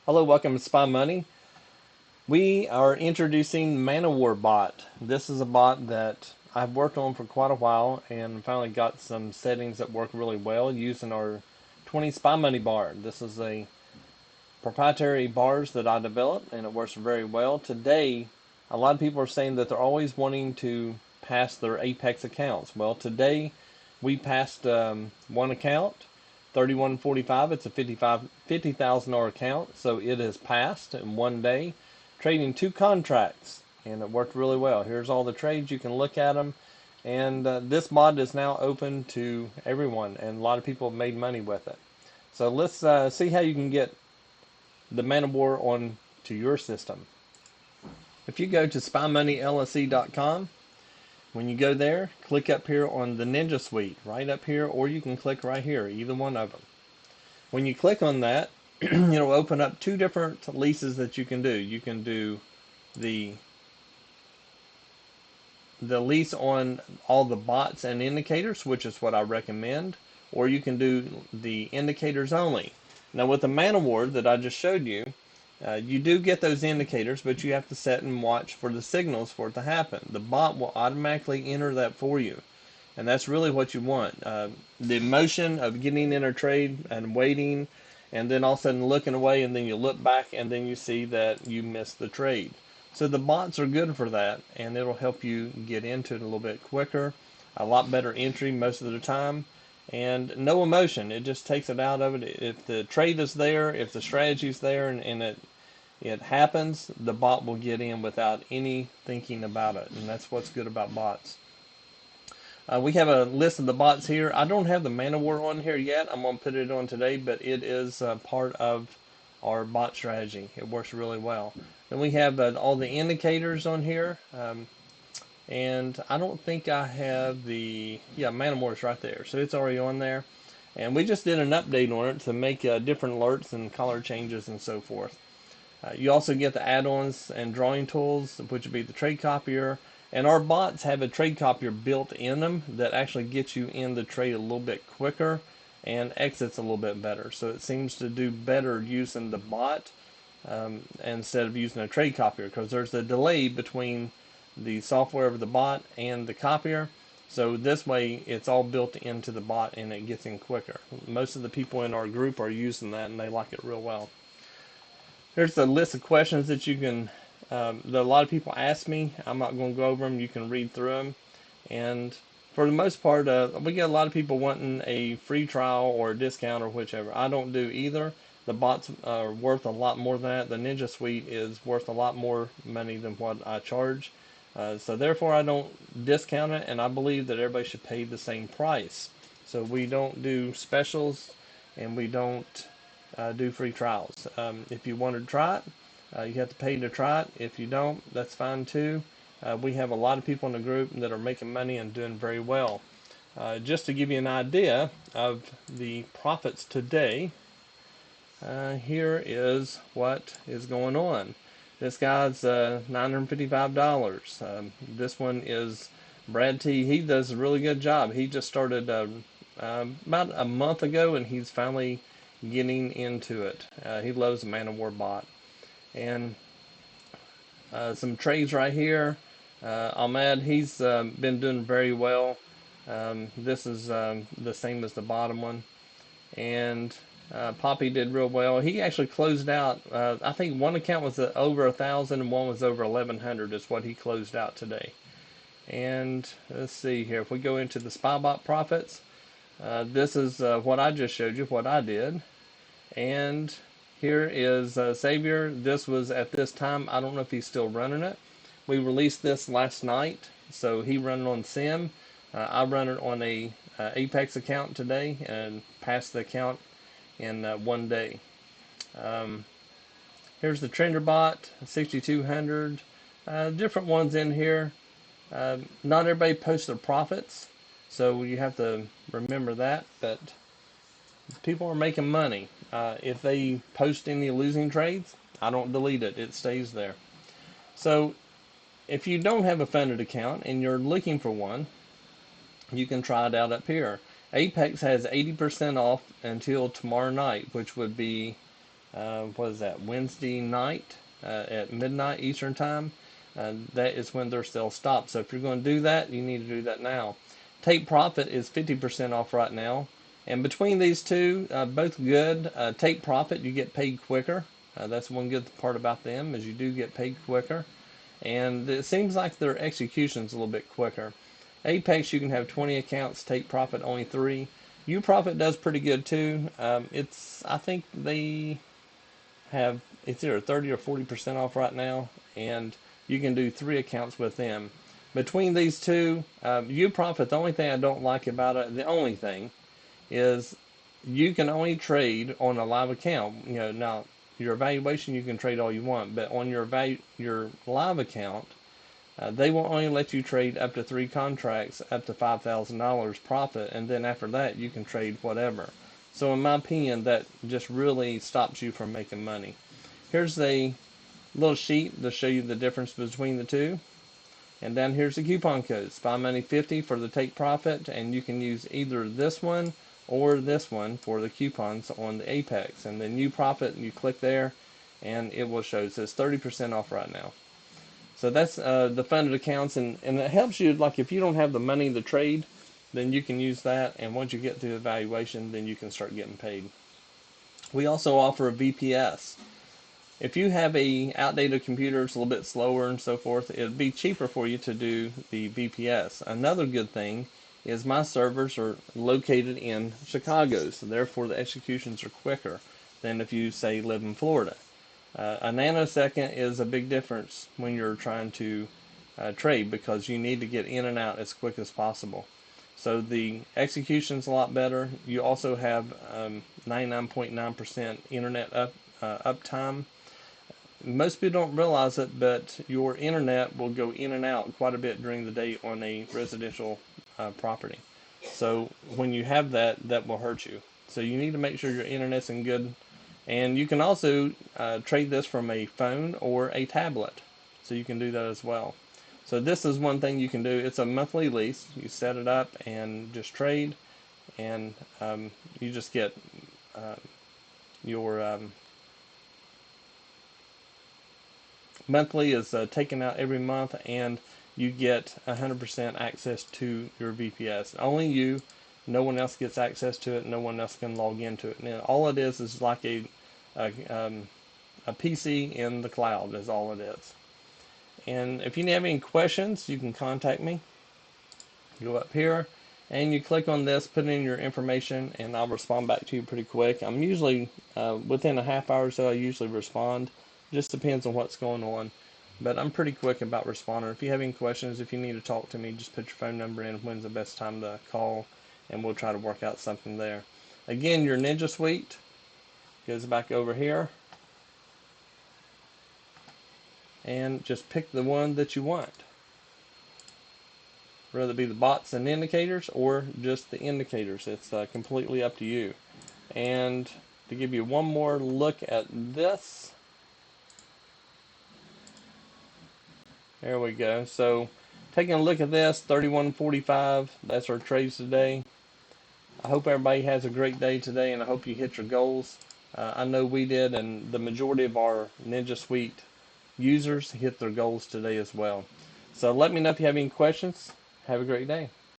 Hello, welcome to Spy Money. We are introducing Manowar bot. This is a bot that I've worked on for quite a while and finally got some settings that work really well using our 20 Spy Money bar. This is a proprietary bars that I developed and it works very well. Today, a lot of people are saying that they're always wanting to pass their Apex accounts. Well, today we passed one account, 3145. It's a $50,000 account, so it has passed in one day, trading two contracts, and it worked really well. Here's all the trades. You can look at them, and this bot is now open to everyone, and a lot of people have made money with it. So let's see how you can get the Manowar on to your system. If you go to SpyMoneyLSE.com, when you go there, click up here on the Ninja Suite, right up here, or you can click right here, either one of them. When you click on that, it'll open up two different leases that you can do. You can do the lease on all the bots and indicators, which is what I recommend, or you can do the indicators only. Now with the Manowar that I just showed you, you do get those indicators, but you have to set and watch for the signals for it to happen. The bot will automatically enter that for you, and that's really what you want. The emotion of getting in a trade and waiting, and then all of a sudden looking away, and then you look back, and then you see that you missed the trade. So the bots are good for that, and it'll help you get into it a little bit quicker, a lot better entry most of the time, and no emotion. It just takes it out of it. If the trade is there, if the strategy is there, and it happens, the bot will get in without any thinking about it, and that's what's good about bots. We have a list of the bots here. I don't have the Manowar on here yet. I'm going to put it on today, but it is part of our bot strategy. It works really well. Then we have all the indicators on here, and I don't think I have the, Manowar is right there, so it's already on there. And we just did an update on it to make different alerts and color changes and so forth. You also get the add-ons and drawing tools, which would be the trade copier. And our bots have a trade copier built in them that actually gets you in the trade a little bit quicker and exits a little bit better. So it seems to do better using the bot instead of using a trade copier, because there's a delay between the software of the bot and the copier. So this way it's all built into the bot and it gets in quicker. Most of the people in our group are using that and they like it real well. There's a list of questions that you can, that a lot of people ask me. I'm not going to go over them. You can read through them. And for the most part, we get a lot of people wanting a free trial or a discount or whichever. I don't do either. The bots are worth a lot more than that. The Ninja Suite is worth a lot more money than what I charge. So therefore, I don't discount it, and I believe that everybody should pay the same price. So we don't do specials, and we don't do free trials. If you want to try it, you have to pay to try it. If you don't, that's fine too. We have a lot of people in the group that are making money and doing very well. Just to give you an idea of the profits today, here is what is going on. This guy's $955. This one is Brad T. He does a really good job. He just started about a month ago, and he's finally getting into it. He loves the Manowar bot. And some trades right here. Ahmed, he's been doing very well. This is the same as the bottom one. And Poppy did real well. He actually closed out, I think one account was over 1,000 and one was over 1,100 is what he closed out today. And let's see here. If we go into the SpyBot profits, this is what I just showed you, what I did. And here is Xavier. This was at this time. I don't know if he's still running it. We released this last night, so he run it on Sim. I run it on a Apex account today and passed the account in one day. Here's the Trender bot, 6,200. Different ones in here. Not everybody posts their profits, so you have to remember that. But people are making money. If they post any losing trades, I don't delete it. It stays there. So if you don't have a funded account and you're looking for one, you can try it out up here. Apex has 80% off until tomorrow night, which would be what is that, Wednesday night at midnight Eastern time. That is when their sale stops. So if you're going to do that, you need to do that now. Take Profit is 50% off right now. And between these two, both good. Take Profit, you get paid quicker. That's one good part about them, is you do get paid quicker. And it seems like their execution's a little bit quicker. Apex, you can have 20 accounts. Take Profit, only 3. UProfit does pretty good too. I think they have, it's either 30 or 40% off right now, and you can do 3 accounts with them. Between these two, UProfit, the only thing I don't like about it, the only thing, is you can only trade on a live account. Now your evaluation, you can trade all you want, but on your live account, they will only let you trade up to 3 contracts, up to $5,000 profit, and then after that, you can trade whatever. So in my opinion, that just really stops you from making money. Here's a little sheet to show you the difference between the two. And down here's the coupon code, SpyMoney50 for the Take Profit, and you can use either this one or this one for the coupons on the Apex. And then UProfit, you click there, and it will show. It says 30% off right now. So that's the funded accounts, and it helps you, like if you don't have the money to trade, then you can use that, and once you get through the evaluation, then you can start getting paid. We also offer a VPS. If you have a outdated computer, it's a little bit slower and so forth, it'd be cheaper for you to do the VPS. Another good thing is my servers are located in Chicago, so therefore the executions are quicker than if you, say, live in Florida. A nanosecond is a big difference when you're trying to trade, because you need to get in and out as quick as possible. So the execution's a lot better. You also have 99.9% internet uptime. Most people don't realize it, but your internet will go in and out quite a bit during the day on a residential property. So when you have that, that will hurt you. So you need to make sure your internet's in good. And you can also trade this from a phone or a tablet. So you can do that as well. So this is one thing you can do. It's a monthly lease. You set it up and just trade, and you just get your monthly is taken out every month, and you get 100% access to your VPS. Only you, no one else gets access to it. No one else can log into it. And all it is like a PC in the cloud is all it is. And if you have any questions, you can contact me. Go up here and you click on this, put in your information, and I'll respond back to you pretty quick. I'm usually within a half hour or so, I usually respond. Just depends on what's going on, but I'm pretty quick about responding. If you have any questions, if you need to talk to me, just put your phone number in, when's the best time to call, and we'll try to work out something there. Again, your Ninja Suite goes back over here, and just pick the one that you want, whether it be the bots and indicators or just the indicators. It's completely up to you. And to give you one more look at this, there we go. So taking a look at this, 31.45, that's our trades today. I hope everybody has a great day today, and I hope you hit your goals. I know we did, and the majority of our Ninja Suite users hit their goals today as well. So let me know if you have any questions. Have a great day.